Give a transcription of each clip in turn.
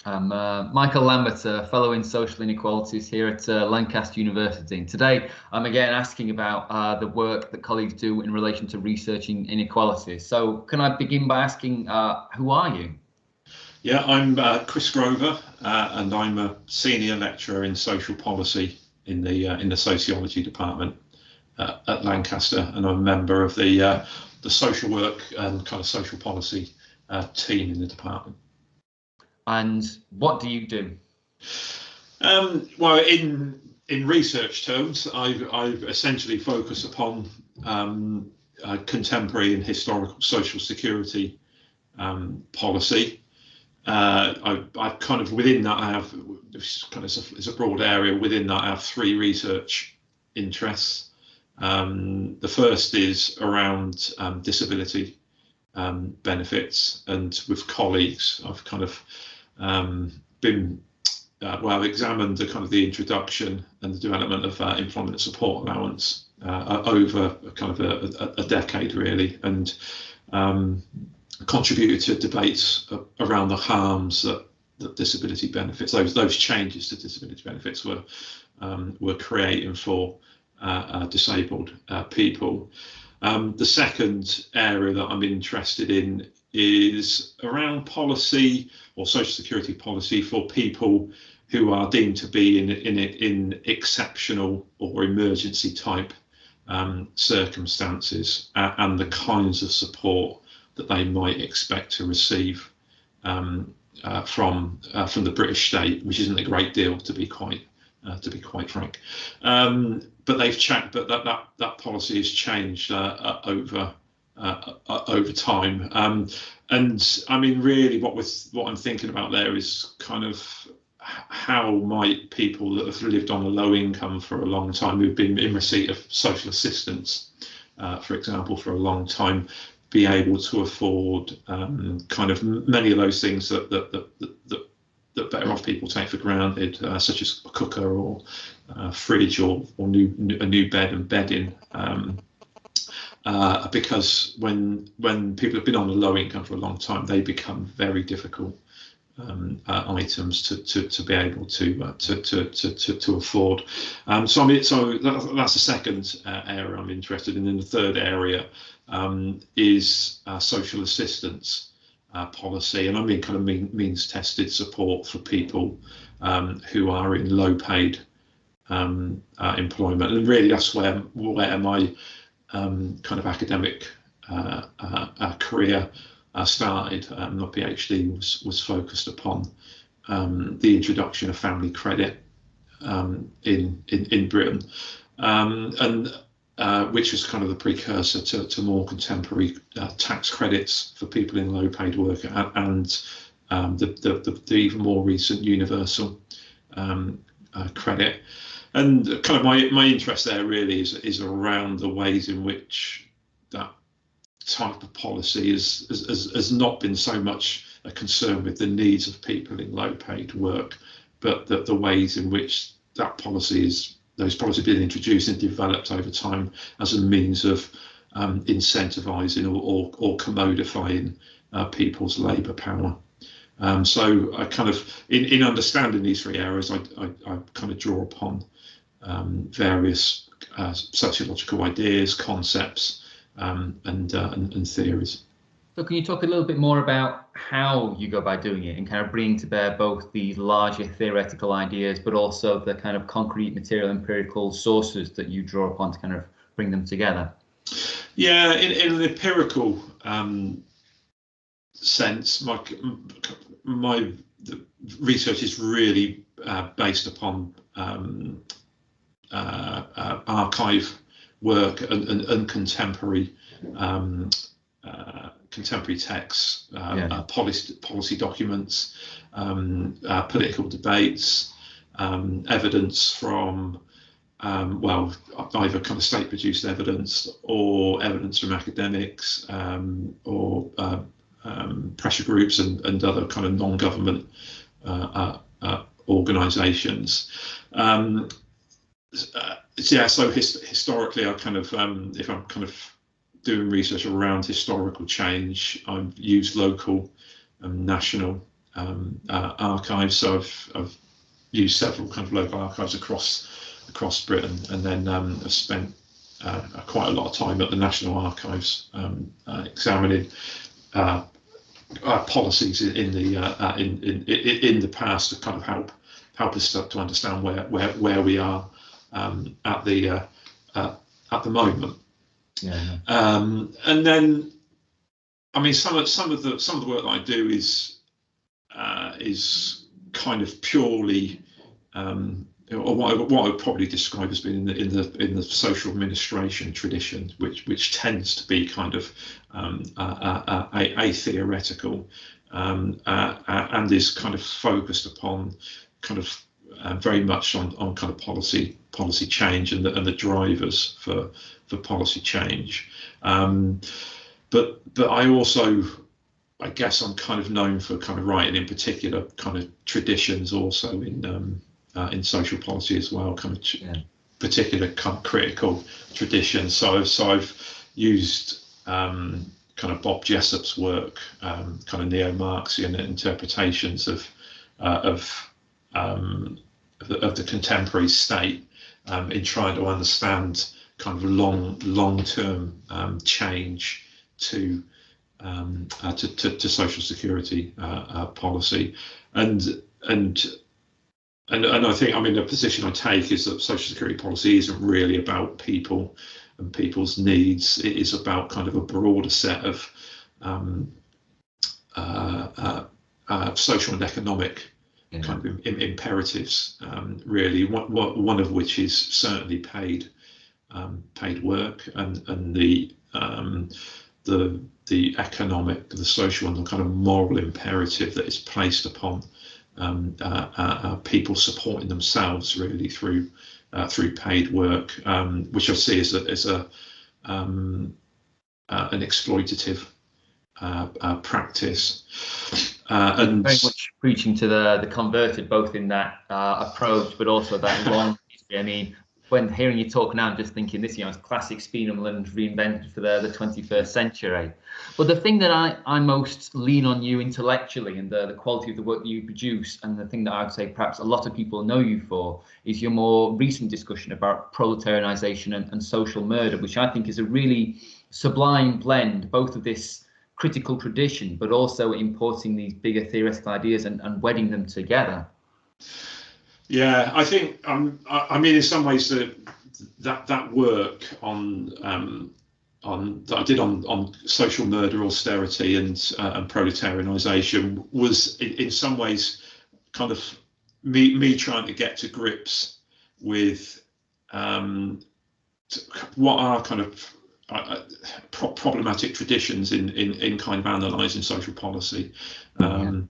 I'm Michael Lambert, a fellow in social inequalities here at Lancaster University. And today I'm again asking about the work that colleagues do in relation to researching inequalities. So can I begin by asking, who are you? Yeah, I'm Chris Grover, and I'm a senior lecturer in social policy in the sociology department at Lancaster, and I'm a member of the social work and kind of social policy team in the department. And what do you do? Well, in research terms, I've essentially focused upon contemporary and historical social security policy. I kind of within that I have it's a broad area. Within that I have three research interests. The first is around disability benefits, and with colleagues I've kind of been examined the kind of the introduction and the development of employment support allowance over kind of a decade really, and contributed to debates around the harms that disability benefits, those changes to disability benefits were creating for disabled people. The second area that I'm interested in is around policy or social security policy for people who are deemed to be in exceptional or emergency type circumstances, and the kinds of support that they might expect to receive from the British state, which isn't a great deal, to be quite frank. But they've checked, but that policy has changed over time. And I mean, really, what I'm thinking about there is kind of how might people that have lived on a low income for a long time, who've been in receipt of social assistance, for example, for a long time, be able to afford kind of many of those things that better off people take for granted, such as a cooker or fridge or a new bed and bedding. Because when people have been on a low income for a long time, they become very difficult items to be able to afford. So I mean, so that's the second area I'm interested in. And the third area is social assistance policy, and I mean kind of means tested support for people who are in low paid employment. And really that's where my kind of academic career started. My PhD was focused upon the introduction of family credit in Britain, and which was kind of the precursor to more contemporary tax credits for people in low paid work, and the even more recent universal credit. And kind of my interest there really is around the ways in which that type of policy has not been so much a concern with the needs of people in low paid work, but the ways in which those policies being introduced and developed over time as a means of incentivising or commodifying people's labour power. So I kind of, in understanding these three areas, I kind of draw upon various sociological ideas, concepts, and theories. So can you talk a little bit more about how you go by doing it and kind of bringing to bear both these larger theoretical ideas, but also the kind of concrete material empirical sources that you draw upon to kind of bring them together? Yeah, in an empirical sense, my research is really based upon archive work and contemporary texts, policy documents, political debates, evidence from either kind of state-produced evidence or evidence from academics, or pressure groups and other kind of non-government organisations. So historically, I kind of, if I'm kind of doing research around historical change, I've used local, national, archives. So I've used several kind of local archives across Britain, and then I've spent quite a lot of time at the National Archives examining policies in the past to kind of help us to understand where we are at the moment. Yeah. And then, I mean, some of the work that I do is kind of purely, or what I would probably describe as being in the social administration tradition, which tends to be kind of atheoretical, and is kind of focused upon kind of very much on kind of policy change and the drivers for policy change. But I also, I guess I'm kind of known for kind of writing in particular kind of traditions also in social policy as well, kind of particular kind of critical traditions. So I've used kind of Bob Jessup's work, kind of neo-Marxian interpretations of the contemporary state in trying to understand kind of long-term change to social security policy, and I think, I mean, the position I take is that social security policy isn't really about people and people's needs. It is about kind of a broader set of social and economic kind of imperatives, really. One of which is certainly paid work, and the economic, the social, and the kind of moral imperative that is placed upon people supporting themselves really through paid work, which I see as an exploitative practice, and very much preaching to the converted, both in that approach, but also that long history. I mean, when hearing you talk now, I'm just thinking this, it's classic Spiegelman reinvented for the 21st century. But the thing that I most lean on you intellectually, and the quality of the work that you produce, and the thing that I would say perhaps a lot of people know you for, is your more recent discussion about proletarianisation and social murder, which I think is a really sublime blend, both of this critical tradition, but also importing these bigger theoretical ideas and wedding them together. Yeah, I think I mean, in some ways that work on that I did on social murder, austerity, and proletarianisation was in some ways kind of me trying to get to grips with what are kind of problematic traditions in kind of analysing social policy, and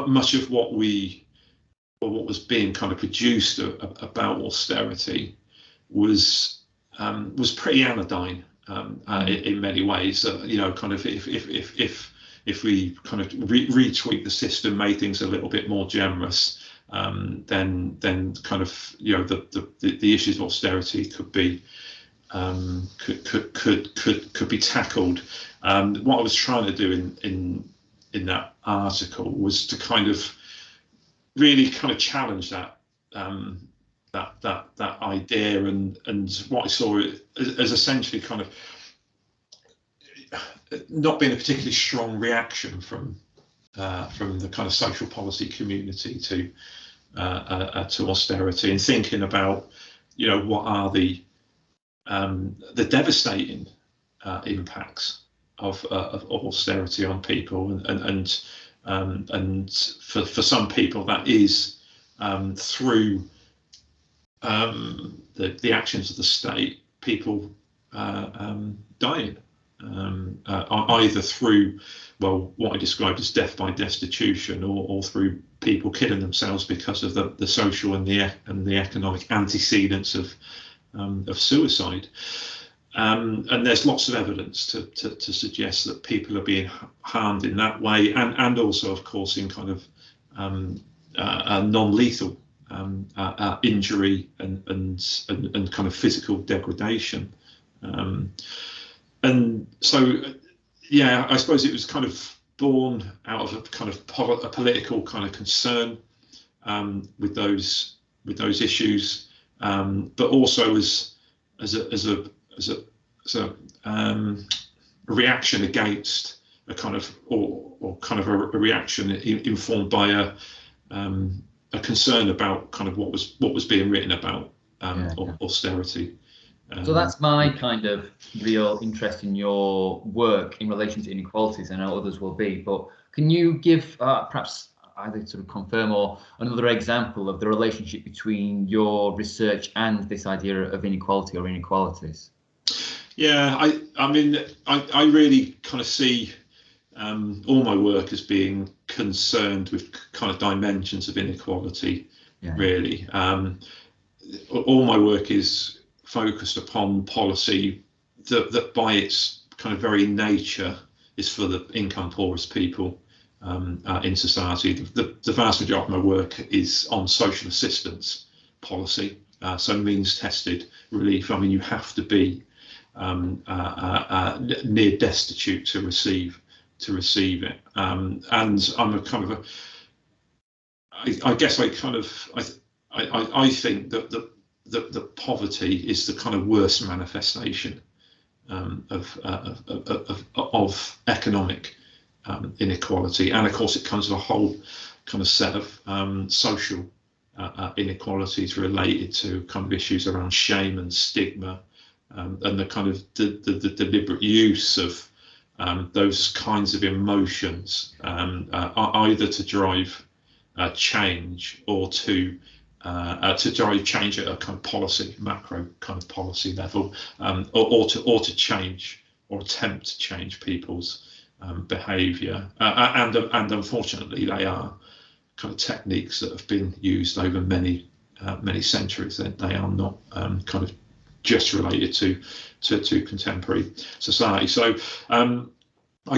much of what was being kind of produced about austerity was pretty anodyne in many ways. Kind of if we kind of retweak the system, made things a little bit more generous, then kind of the issues of austerity could be could be tackled. What I was trying to do in that article was to kind of really kind of challenge that idea, and what I saw as essentially kind of not being a particularly strong reaction from the kind of social policy community to austerity, and thinking about what are the devastating impacts of austerity on people, and for some people that is through the actions of the state, people dying, either through what I described as death by destitution, or through people killing themselves because of the social and the economic antecedents of suicide. And there's lots of evidence to suggest that people are being harmed in that way, and also, of course, in kind of non-lethal injury and kind of physical degradation. And so, yeah, I suppose it was kind of born out of a kind of a political kind of concern with those issues, but also as a reaction against a kind of or kind of a reaction informed by a concern about kind of what was being written about austerity. So that's my kind of real interest in your work in relation to inequalities. I know others will be, but can you give perhaps either sort of confirm or another example of the relationship between your research and this idea of inequality or inequalities? Yeah, I mean, I really kind of see all my work as being concerned with kind of dimensions of inequality, really. All my work is focused upon policy that by its kind of very nature is for the income poorest people in society. The vast majority of my work is on social assistance policy, so means tested relief. I mean, you have to be near destitute to receive it, and I'm a kind of I guess I think that the poverty is the kind of worst manifestation of economic inequality, and of course it comes with a whole kind of set of social inequalities related to kind of issues around shame and stigma, and the kind of the deliberate use of those kinds of emotions either to drive change or to drive change at a kind of policy, macro kind of policy level, or to change or attempt to change people's behaviour, and unfortunately they are kind of techniques that have been used over many centuries. They are not kind of just related to contemporary society. So I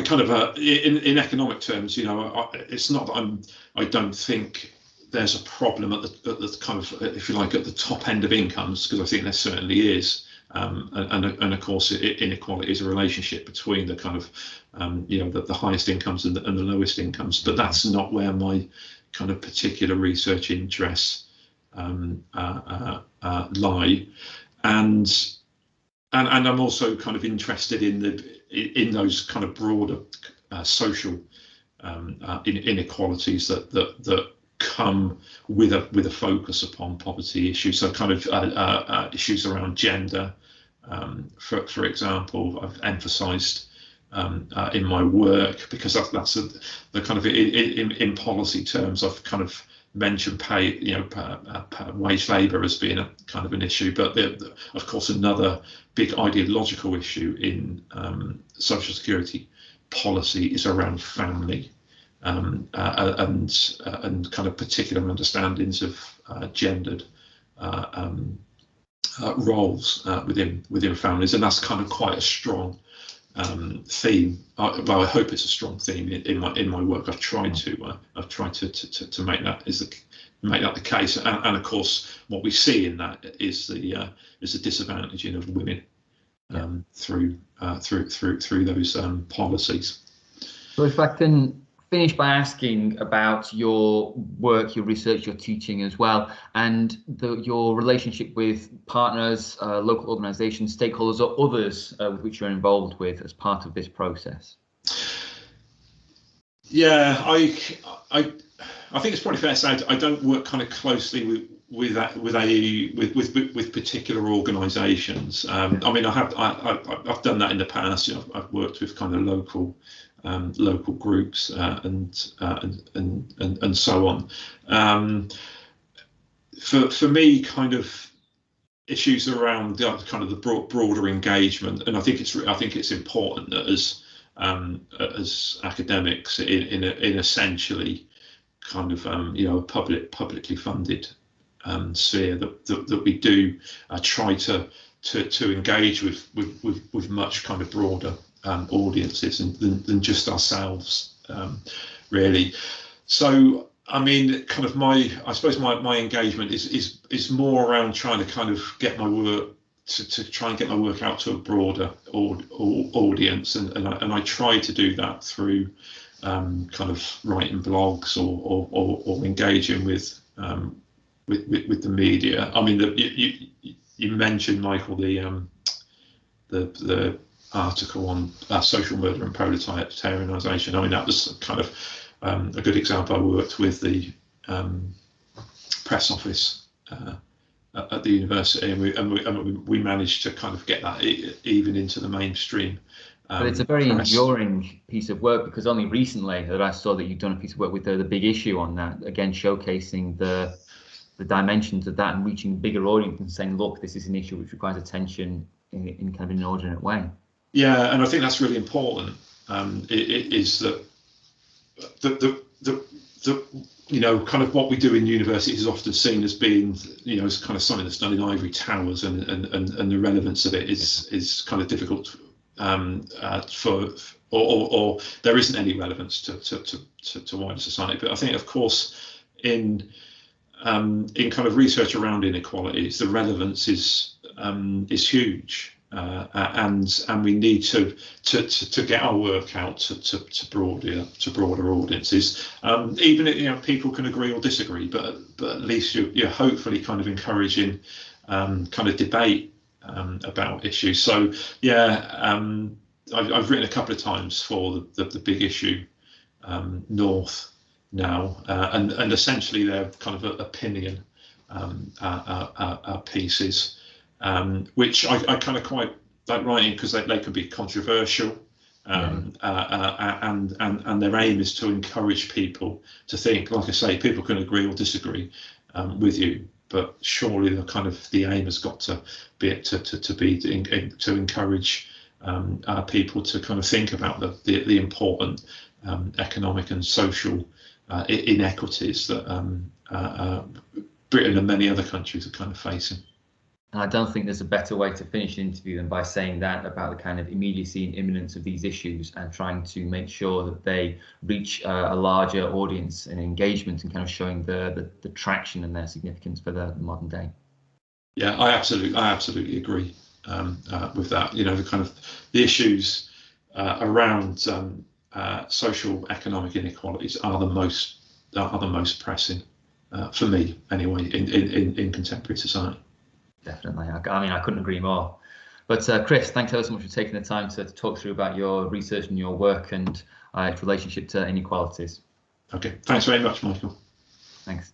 kind of in economic terms, you know, it's not that I don't think there's a problem at the kind of, if you like, at the top end of incomes, because I think there certainly is, and of course inequality is a relationship between the kind of you know, the highest incomes and the lowest incomes, but that's not where my kind of particular research interests lie, and I'm also kind of interested in those kind of broader social inequalities that come with a focus upon poverty issues. So kind of issues around gender, for example, I've emphasised in my work, because that's the kind of in policy terms I've kind of mentioned pay, you know, wage labour as being a kind of an issue, but of course another big ideological issue in social security policy is around family, and kind of particular understandings of gendered roles within families, and that's kind of quite a strong theme. Well, I hope it's a strong theme in my work. I've tried to make that the case, and of course what we see in that is the disadvantaging of women through those policies. So if I can finish by asking about your work, your research, your teaching as well, and your relationship with partners, local organisations, stakeholders, or others with which you're involved with as part of this process. Yeah, I think it's probably fair to say I don't work kind of closely with particular organisations. I mean, I've done that in the past. You know, I've worked with kind of local groups and so on. For me, kind of issues around kind of the broader engagement, and I think it's important that as academics in essentially kind of you know, a publicly funded sphere that we do try to engage with much kind of broader audiences than just ourselves, really. So I mean, kind of I suppose my engagement is more around trying to kind of get my work to try and get my work out to a broader audience, and I try to do that through kind of writing blogs or engaging with the media. I mean, you mentioned, Michael, the article on social murder and proletarianisation. I mean, that was kind of a good example. I worked with the press office at the university, and we managed to kind of get that even into the mainstream. But it's a very enduring piece of work, because only recently that I saw that you've done a piece of work with the big issue on that, again showcasing the dimensions of that and reaching bigger audience and saying, look, this is an issue which requires attention in kind of an inordinate way. Yeah, and I think that's really important. It is that the you know, kind of what we do in universities is often seen as being, you know, as kind of something that's done in ivory towers, and the relevance of it is kind of difficult or there isn't any relevance to wider society. But I think, of course, in kind of research around inequalities, the relevance is huge, and we need to get our work out to broader audiences. Even if, you know, people can agree or disagree, but at least you're hopefully kind of encouraging kind of debate about issues. So yeah, I've written a couple of times for the big issue North now, and essentially they're kind of opinion pieces, which I kind of quite like writing, because they can be controversial, and their aim is to encourage people to think. Like I say, people can agree or disagree with you, but surely the aim has got to be to encourage people to kind of think about the important economic and social inequities that Britain and many other countries are kind of facing. And I don't think there's a better way to finish an interview than by saying that about the kind of immediacy and imminence of these issues, and trying to make sure that they reach a larger audience and engagement, and kind of showing the traction and their significance for the modern day. Yeah, I absolutely agree with that. You know, the issues around social economic inequalities are the most pressing for me anyway in contemporary society. Definitely. I mean, I couldn't agree more. But Chris, thanks ever so much for taking the time to talk through about your research and your work and its relationship to inequalities. Okay, thanks very much, Michael. Thanks.